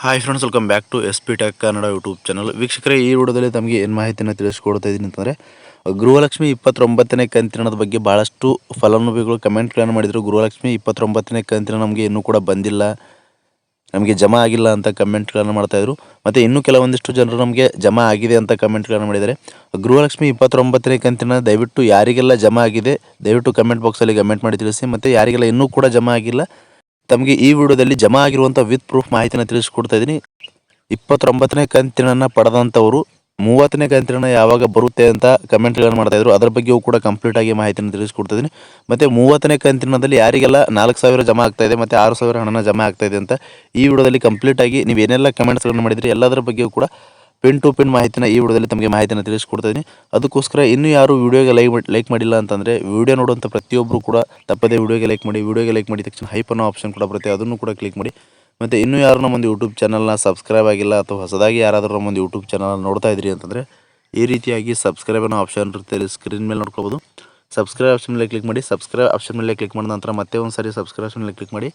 Hi friends, welcome back to S P tech Kannada YouTube channel. ವೀಕ್ಷಕರೇ, ಈ ವಿಡಿಯೋದಲ್ಲಿ ತಮಗೆ ಏನು ಮಾಹಿತಿಯನ್ನು ತಿಳಿಸ್ಕೊಡ್ತಾ ಇದ್ದೀನಿ ಅಂತಂದರೆ, ಗೃಹಲಕ್ಷ್ಮಿ 29ನೇ ಕಂತಿನದ ಬಗ್ಗೆ ಭಾಳಷ್ಟು ಫಲಾನುಭವಿಗಳು ಕಮೆಂಟ್ಗಳನ್ನು ಮಾಡಿದರು. ಗೃಹಲಕ್ಷ್ಮಿ 29ನೇ ಕಂತಿನ ನಮಗೆ ಇನ್ನೂ ಕೂಡ ಬಂದಿಲ್ಲ, ನಮಗೆ ಜಮಾ ಆಗಿಲ್ಲ ಅಂತ ಕಮೆಂಟ್ಗಳನ್ನು ಮಾಡ್ತಾಯಿದ್ರು. ಮತ್ತು ಇನ್ನೂ ಕೆಲವೊಂದಿಷ್ಟು ಜನರು ನಮಗೆ ಜಮಾ ಆಗಿದೆ ಅಂತ ಕಮೆಂಟ್ಗಳನ್ನು ಮಾಡಿದ್ದಾರೆ. ಗೃಹಲಕ್ಷ್ಮಿ 29ನೇ ಕಂತಿನ ದಯವಿಟ್ಟು ಯಾರಿಗೆಲ್ಲ ಜಮಾ ಆಗಿದೆ ದಯವಿಟ್ಟು ಕಮೆಂಟ್ ಬಾಕ್ಸಲ್ಲಿ ಕಮೆಂಟ್ ಮಾಡಿ ತಿಳಿಸಿ. ಮತ್ತು ಯಾರಿಗೆಲ್ಲ ಇನ್ನೂ ಕೂಡ ಜಮಾ ಆಗಿಲ್ಲ ತಮಗೆ ಈ ವಿಡಿಯೋದಲ್ಲಿ ಜಮಾ ಆಗಿರುವಂಥ ವಿತ್ ಪ್ರೂಫ್ ಮಾಹಿತಿನ ತಿಳಿಸ್ಕೊಡ್ತಾ ಇದ್ದೀನಿ. 29ನೇ ಕಂತಿನನ್ನು ಪಡೆದಂಥವರು 30ನೇ ಕಂತಿನ ಯಾವಾಗ ಬರುತ್ತೆ ಅಂತ ಕಮೆಂಟ್ಗಳನ್ನು ಮಾಡ್ತಾಯಿದ್ರು. ಅದರ ಬಗ್ಗೆಯೂ ಕೂಡ ಕಂಪ್ಲೀಟಾಗಿ ಮಾಹಿತಿನ ತಿಳಿಸ್ಕೊಡ್ತಿದ್ದೀನಿ. ಮತ್ತು 30ನೇ ಕಂತಿನದಲ್ಲಿ ಯಾರಿಗೆಲ್ಲ 4,000 ಜಮಾ ಆಗ್ತಾಯಿದೆ ಮತ್ತು 6,000 ಹಣನ ಜಮಾ ಆಗ್ತಾಯಿದೆ ಅಂತ ಈ ವಿಡಿಯೋದಲ್ಲಿ ಕಂಪ್ಲೀಟಾಗಿ ನೀವು ಏನೆಲ್ಲ ಕಮೆಂಟ್ಸ್ಗಳನ್ನು ಮಾಡಿದ್ರಿ ಎಲ್ಲದರ ಬಗ್ಗೆಯೂ ಕೂಡ ಪಿನ್ ಟು ಪಿನ್ ಮಾಹಿತಿನ ಈ ವಿಡಿಯೋದಲ್ಲಿ ತಮಗೆ ಮಾಹಿತಿನ ತಿಳಿಸ್ಕೊಡ್ತಾಯಿದ್ದೀನಿ. ಅದಕ್ಕೋಸ್ಕರ ಇನ್ನೂ ಯಾರು ವೀಡಿಯೋಗೆ ಲೈಕ್ ಮಾಡಿಲ್ಲ ಅಂತಂದರೆ ವಿಡಿಯೋ ನೋಡುವಂಥ ಪ್ರತಿಯೊಬ್ಬರು ಕೂಡ ತಪ್ಪದೇ ವಿಡಿಯೋಗೆ ಲೈಕ್ ಮಾಡಿ. ವಿಡಿಯೋಗೆ ಲೈಕ್ ಮಾಡಿದ ತಕ್ಷಣ ಹೈಪ್ ಅನ್ನೋ ಆಪ್ಷನ್ ಕೂಡ ಬರುತ್ತೆ, ಅದನ್ನು ಕೂಡ ಕ್ಲಿಕ್ ಮಾಡಿ. ಮತ್ತು ಇನ್ನೂ ಯಾರು ನಮ್ಮೊಂದು ಯೂಟ್ಯೂಬ್ ಚಾನಲ್ನ ಸಬ್ಸ್ಕ್ರೈಬ್ ಆಗಿಲ್ಲ ಅಥವಾ ಹೊಸದಾಗಿ ಯಾರಾದರೂ ನಮ್ಮೊಂದು ಯೂಟ್ಯೂಬ್ ಚಾನಲ್ ನೋಡ್ತಾ ಇದ್ರಿ ಅಂತಂದರೆ ಈ ರೀತಿಯಾಗಿ ಸಬ್ಸ್ಕ್ರೈಬ್ ಅನ್ನೋ ಆಪ್ಷನ್ ಇರುತ್ತೆ, ಸ್ಕ್ರೀನ್ ಮೇಲೆ ನೋಡ್ಕೋಬೋದು. ಸಬ್ಸ್ಕ್ರೈಬ್ ಆಪ್ಷನ್ ಮೇಲೆ ಕ್ಲಿಕ್ ಮಾಡಿ. ಸಬ್ಸ್ಕ್ರೈಬ್ ಆಪ್ಷನ್ ಮೇಲೆ ಕ್ಲಿಕ್ ಮಾಡಿದ ನಂತರ ಮತ್ತೆ ಒಂದು ಸಾರಿ ಸಬ್ಸ್ಕ್ರೈಬ್ ಆಪ್ಷನ್ ಮೇಲೆ ಕ್ಲಿಕ್ ಮಾಡಿ,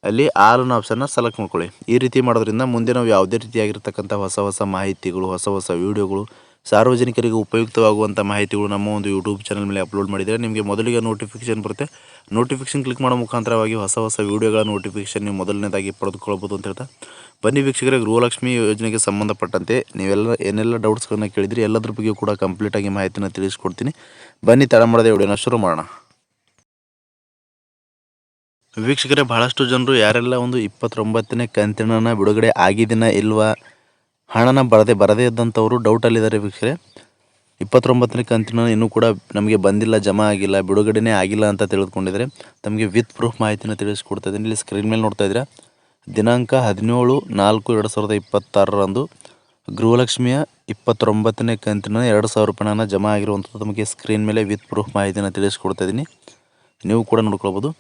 ಅಲ್ಲಿ ಆಲ್ ಅನ್ನೋ ಆಪ್ಷನ್ನ ಸೆಲೆಕ್ಟ್ ಮಾಡ್ಕೊಳ್ಳಿ. ಈ ರೀತಿ ಮಾಡೋದ್ರಿಂದ ಮುಂದೆ ನಾವು ಯಾವುದೇ ರೀತಿಯಾಗಿರ್ತಕ್ಕಂಥ ಹೊಸ ಮಾಹಿತಿಗಳು, ಹೊಸ ವೀಡಿಯೋಗಳು, ಸಾರ್ವಜನಿಕರಿಗೆ ಉಪಯುಕ್ತವಾಗುವಂಥ ಮಾಹಿತಿಗಳು ನಮ್ಮ ಒಂದು ಯೂಟ್ಯೂಬ್ ಚಾನಲ್ ಮೇಲೆ ಅಪ್ಲೋಡ್ ಮಾಡಿದರೆ ನಿಮಗೆ ಮೊದಲಿಗೆ ನೋಟಿಫಿಕೇಷನ್ ಬರುತ್ತೆ. ನೋಟಿಫಿಕೇಷನ್ ಕ್ಲಿಕ್ ಮಾಡೋ ಮುಖಾಂತರವಾಗಿ ಹೊಸ ವೀಡಿಯೋಗಳ ನೋಟಿಫಿಕೇಷನ್ ನೀವು ಮೊದಲನೇದಾಗಿ ಪಡೆದುಕೊಳ್ಬೋದು ಅಂತ ಹೇಳ್ತಾ, ಬನ್ನಿ ವೀಕ್ಷಕರೇ, ಗೃಹಲಕ್ಷ್ಮಿ ಯೋಜನೆಗೆ ಸಂಬಂಧಪಟ್ಟಂತೆ ನೀವೆಲ್ಲ ಏನೆಲ್ಲ ಡೌಟ್ಸ್ಗಳನ್ನ ಕೇಳಿದ್ರಿ ಎಲ್ಲದ್ರ ಬಗ್ಗೆ ಕೂಡ ಕಂಪ್ಲೀಟಾಗಿ ಮಾಹಿತಿನ ತಿಳಿಸ್ಕೊಡ್ತೀನಿ. ಬನ್ನಿ ತಡ ಮಾಡದೆ ವಿಡಿಯೋನ ಶುರು ಮಾಡೋಣ. ವೀಕ್ಷಕರೇ, ಬಹಳಷ್ಟು ಜನರು ಯಾರೆಲ್ಲ ಒಂದು 29ನೇ ಕಂತಿನ ಬಿಡುಗಡೆ ಆಗಿದೆಯಾ ಇಲ್ವಾ, ಹಣನ ಬರದೇ ಇದ್ದಂಥವರು ಡೌಟಲ್ಲಿದ್ದಾರೆ. ವೀಕ್ಷಕರೇ, 29ನೇ ಕಂತಿನ ಇನ್ನೂ ಕೂಡ ನಮಗೆ ಬಂದಿಲ್ಲ, ಜಮಾ ಆಗಿಲ್ಲ, ಬಿಡುಗಡೆನೇ ಆಗಿಲ್ಲ ಅಂತ ತಿಳಿದುಕೊಂಡಿದ್ದಾರೆ. ತಮಗೆ ವಿತ್ ಪ್ರೂಫ್ ಮಾಹಿತಿನ ತಿಳಿಸ್ಕೊಡ್ತಾ ಇದ್ದೀನಿ. ಇಲ್ಲಿ ಸ್ಕ್ರೀನ್ ಮೇಲೆ ನೋಡ್ತಾ ಇದ್ದೀರಾ, ದಿನಾಂಕ 17/4/2026 ಗೃಹಲಕ್ಷ್ಮಿಯ 29ನೇ ಕಂತಿನ 2,000 ರೂಪಾಯಿನ ಜಮಾ ಆಗಿರುವಂಥದ್ದು ತಮಗೆ ಸ್ಕ್ರೀನ್ ಮೇಲೆ ವಿತ್ ಪ್ರೂಫ್ ಮಾಹಿತಿನ ತಿಳಿಸ್ಕೊಡ್ತಾ ಇದ್ದೀನಿ, ನೀವು ಕೂಡ ನೋಡ್ಕೊಳ್ಬೋದು.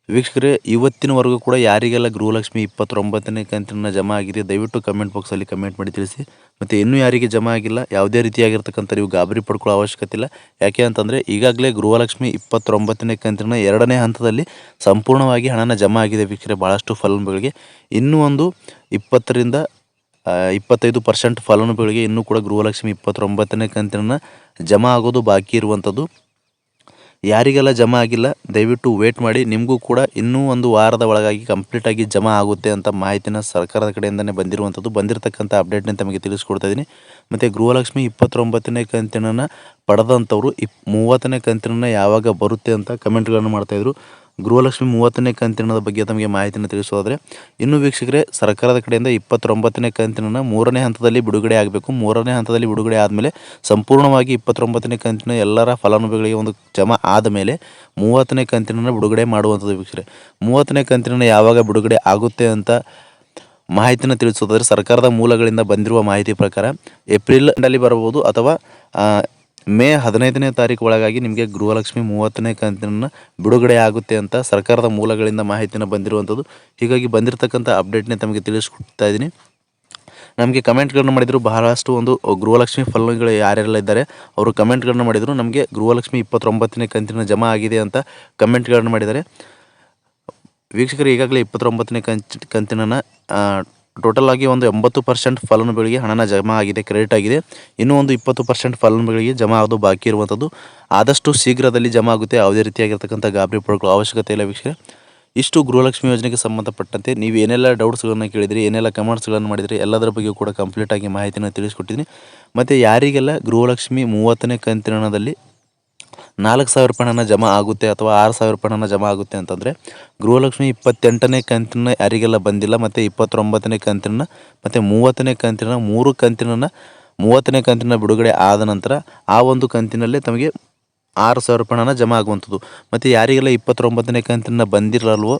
ವೀಕ್ಷಕರೇ, ಇವತ್ತಿನವರೆಗೂ ಕೂಡ ಯಾರಿಗೆಲ್ಲ ಗೃಹಲಕ್ಷ್ಮಿ 29ನೇ ಕಂತಿನ ಜಮಾ ಆಗಿದೆ ದಯವಿಟ್ಟು ಕಮೆಂಟ್ ಬಾಕ್ಸಲ್ಲಿ ಕಮೆಂಟ್ ಮಾಡಿ ತಿಳಿಸಿ. ಮತ್ತು ಇನ್ನೂ ಯಾರಿಗೆ ಜಮಾ ಆಗಿಲ್ಲ ಯಾವುದೇ ರೀತಿಯಾಗಿರ್ತಕ್ಕಂಥ ನೀವು ಗಾಬರಿ ಪಡ್ಕೊಳ್ಳೋ ಅವಶ್ಯಕತೆ ಇಲ್ಲ. ಯಾಕೆ ಅಂತಂದರೆ ಈಗಾಗಲೇ ಗೃಹಲಕ್ಷ್ಮಿ 29ನೇ ಕಂತಿನ 2ನೇ ಹಂತದಲ್ಲಿ ಸಂಪೂರ್ಣವಾಗಿ ಹಣನ ಜಮಾ ಆಗಿದೆ. ವೀಕ್ಷಕರೇ, ಭಾಳಷ್ಟು ಫಲಾನುಭವಿಗಳಿಗೆ ಇನ್ನೂ ಒಂದು 20ರಿಂದ 25% ಫಲಾನುಭವಿಗಳಿಗೆ ಇನ್ನೂ ಕೂಡ ಗೃಹಲಕ್ಷ್ಮಿ 29ನೇ ಕಂತಿನ ಜಮಾ ಆಗೋದು ಬಾಕಿ ಇರುವಂಥದ್ದು. ಯಾರಿಗೆಲ್ಲ ಜಮಾ ಆಗಿಲ್ಲ ದಯವಿಟ್ಟು ವೇಟ್ ಮಾಡಿ, ನಿಮಗೂ ಕೂಡ ಇನ್ನೂ ಒಂದು ವಾರದ ಒಳಗಾಗಿ ಕಂಪ್ಲೀಟಾಗಿ ಜಮಾ ಆಗುತ್ತೆ ಅಂತ ಮಾಹಿತಿನ ಸರ್ಕಾರದ ಕಡೆಯಿಂದನೇ ಬಂದಿರತಕ್ಕಂಥ ಅಪ್ಡೇಟ್ನ ತಮಗೆ ತಿಳಿಸ್ಕೊಡ್ತಾ ಇದ್ದೀನಿ. ಮತ್ತು ಗೃಹಲಕ್ಷ್ಮಿ 29ನೇ ಕಂತಿನ ಪಡೆದಂಥವ್ರು 30ನೇ ಕಂತಿನ ಯಾವಾಗ ಬರುತ್ತೆ ಅಂತ ಕಮೆಂಟ್ಗಳನ್ನು ಮಾಡ್ತಾಯಿದ್ರು. ಗೃಹಲಕ್ಷ್ಮಿ 30ನೇ ಕಂತಿನದ ಬಗ್ಗೆ ತಮಗೆ ಮಾಹಿತಿನ ತಿಳಿಸೋದಾದರೆ, ಇನ್ನು ವೀಕ್ಷಕರೇ, ಸರ್ಕಾರದ ಕಡೆಯಿಂದ 29ನೇ ಕಂತಿನ 3ನೇ ಹಂತದಲ್ಲಿ ಬಿಡುಗಡೆ ಆಗಬೇಕು. 3ನೇ ಹಂತದಲ್ಲಿ ಬಿಡುಗಡೆ ಆದಮೇಲೆ ಸಂಪೂರ್ಣವಾಗಿ 29ನೇ ಕಂತಿನ ಎಲ್ಲರ ಫಲಾನುಭವಿಗಳಿಗೆ ಒಂದು ಜಮಾ ಆದಮೇಲೆ 30ನೇ ಕಂತಿನ ಬಿಡುಗಡೆ ಮಾಡುವಂಥದ್ದು. ವೀಕ್ಷಕರೇ, 30ನೇ ಕಂತಿನ ಯಾವಾಗ ಬಿಡುಗಡೆ ಆಗುತ್ತೆ ಅಂತ ಮಾಹಿತಿನ ತಿಳಿಸೋದಾದರೆ, ಸರ್ಕಾರದ ಮೂಲಗಳಿಂದ ಬಂದಿರುವ ಮಾಹಿತಿ ಪ್ರಕಾರ ಏಪ್ರಿಲ್ನಲ್ಲಿ ಬರಬಹುದು ಅಥವಾ ಮೇ 15ನೇ ತಾರೀಕು ಒಳಗಾಗಿ ನಿಮಗೆ ಗೃಹಲಕ್ಷ್ಮಿ 30ನೇ ಕಂತಿನ ಬಿಡುಗಡೆ ಆಗುತ್ತೆ ಅಂತ ಸರ್ಕಾರದ ಮೂಲಗಳಿಂದ ಮಾಹಿತಿನ ಬಂದಿರುವಂಥದ್ದು. ಹೀಗಾಗಿ ಬಂದಿರತಕ್ಕಂಥ ಅಪ್ಡೇಟ್ನೇ ತಮಗೆ ತಿಳಿಸ್ಕೊಡ್ತಾ ಇದ್ದೀನಿ. ನಮಗೆ ಕಮೆಂಟ್ಗಳನ್ನು ಮಾಡಿದರು ಬಹಳಷ್ಟು ಒಂದು ಗೃಹಲಕ್ಷ್ಮಿ ಫಲಾನುಭವಿಗಳು ಯಾರ್ಯಾರೆಲ್ಲ ಇದ್ದಾರೆ ಅವರು ಕಮೆಂಟ್ಗಳನ್ನು ಮಾಡಿದರು. ನಮಗೆ ಗೃಹಲಕ್ಷ್ಮಿ 29ನೇ ಕಂತಿನ ಜಮಾ ಆಗಿದೆ ಅಂತ ಕಮೆಂಟ್ಗಳನ್ನು ಮಾಡಿದ್ದಾರೆ. ವೀಕ್ಷಕರು, ಈಗಾಗಲೇ 29ನೇ ಕಂತಿನ ಟೋಟಲ್ ಆಗಿ ಒಂದು 80% ಫಲಾನುಭವಿಗಳಿಗೆ ಹಣನ ಜಮಾ ಆಗಿದೆ, ಕ್ರೆಡಿಟ್ ಆಗಿದೆ. ಇನ್ನೂ ಒಂದು 20% ಫಲಾನುಭವಿಗಳಿಗೆ ಜಮಾ ಆಗೋದು ಬಾಕಿ ಇರುವಂಥದ್ದು. ಆದಷ್ಟು ಶೀಘ್ರದಲ್ಲಿ ಜಮಾ ಆಗುತ್ತೆ, ಯಾವುದೇ ರೀತಿಯಾಗಿರ್ತಕ್ಕಂಥ ಗಾಬರಿ ಪಡ್ಕೊಳ್ಳೋ ಅವಶ್ಯಕತೆ ಇಲ್ಲ. ವೀಕ್ಷಕರೇ, ಇಷ್ಟು ಗೃಹಲಕ್ಷ್ಮಿ ಯೋಜನೆಗೆ ಸಂಬಂಧಪಟ್ಟಂತೆ ನೀವು ಏನೆಲ್ಲ ಡೌಟ್ಸ್ಗಳನ್ನು ಕೇಳಿದ್ರಿ, ಏನೆಲ್ಲ ಕಮೆಂಟ್ಸ್ಗಳನ್ನು ಮಾಡಿದ್ರಿ ಎಲ್ಲದರ ಬಗ್ಗೆ ಕೂಡ ಕಂಪ್ಲೀಟಾಗಿ ಮಾಹಿತಿನ ತಿಳಿಸ್ಕೊಟ್ಟಿದ್ದೀನಿ. ಮತ್ತು ಯಾರಿಗೆಲ್ಲ ಗೃಹಲಕ್ಷ್ಮಿ 30ನೇ ಕಂತಿನದಲ್ಲಿ 4,000 ರೂಪಾಯಿನ ಜಮಾ ಆಗುತ್ತೆ ಅಥವಾ 6,000 ರೂಪಾಯಿನ ಜಮಾ ಆಗುತ್ತೆ ಅಂತಂದರೆ, ಗೃಹಲಕ್ಷ್ಮಿ 28ನೇ ಕಂತಿನ ಯಾರಿಗೆಲ್ಲ ಬಂದಿಲ್ಲ ಮತ್ತು 29ನೇ ಕಂತಿನ ಮತ್ತು 30ನೇ ಕಂತಿನ 30ನೇ ಕಂತಿನ ಬಿಡುಗಡೆ ಆದ ನಂತರ ಆ ಒಂದು ಕಂತಿನಲ್ಲೇ ತಮಗೆ 6,000 ರೂಪಾಯಿನ ಜಮಾ ಆಗುವಂಥದ್ದು. ಮತ್ತು ಯಾರಿಗೆಲ್ಲ 29ನೇ ಕಂತಿನ ಬಂದಿರಲ್ವೋ,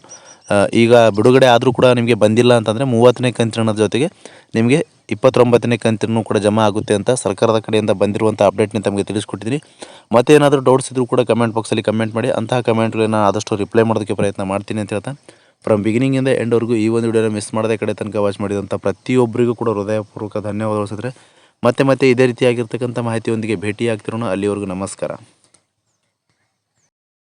ಈಗ ಬಿಡುಗಡೆ ಆದರೂ ಕೂಡ ನಿಮಗೆ ಬಂದಿಲ್ಲ ಅಂತಂದರೆ 30ನೇ ಕಂತಿನ ಜೊತೆಗೆ ನಿಮಗೆ 29ನೇ ಕಂತಿನೂ ಕೂಡ ಜಮಾ ಆಗುತ್ತೆ ಅಂತ ಸರ್ಕಾರದ ಕಡೆಯಿಂದ ಬಂದಿರುವಂಥ ಅಪ್ಡೇಟ್ನ ತಮಗೆ ತಿಳಿಸ್ಕೊಟ್ಟಿದ್ದೀನಿ. ಮತ್ತೆ ಏನಾದರೂ ಡೌಟ್ಸ್ ಇದ್ದರೂ ಕೂಡ ಕಮೆಂಟ್ ಬಾಕ್ಸಲ್ಲಿ ಕಮೆಂಟ್ ಮಾಡಿ. ಅಂತಹ ಕಮೆಂಟ್ಗಳನ್ನ ಆದಷ್ಟು ರಿಪ್ಲೈ ಮಾಡೋದಕ್ಕೆ ಪ್ರಯತ್ನ ಮಾಡ್ತೀನಿ ಅಂತ ಹೇಳ್ತಾ, ಫ್ರಮ್ ಬಿಗಿನಿಂಗಿಂದ ಎಂಡ್ವರೆಗೂ ಈ ಒಂದು ವಿಡಿಯೋನ ಮಿಸ್ ಮಾಡದೆ ಕಡೆ ತನಕ ವಾಚ್ ಮಾಡಿದಂಥ ಪ್ರತಿಯೊಬ್ಬರಿಗೂ ಕೂಡ ಹೃದಯಪೂರ್ವಕ ಧನ್ಯವಾದಗಳು. ಮತ್ತೆ ಇದೇ ರೀತಿಯಾಗಿರ್ತಕ್ಕಂಥ ಮಾಹಿತಿಯೊಂದಿಗೆ ಭೇಟಿ ಆಗ್ತಿರೋಣ. ಅಲ್ಲಿವರೆಗೂ ನಮಸ್ಕಾರ.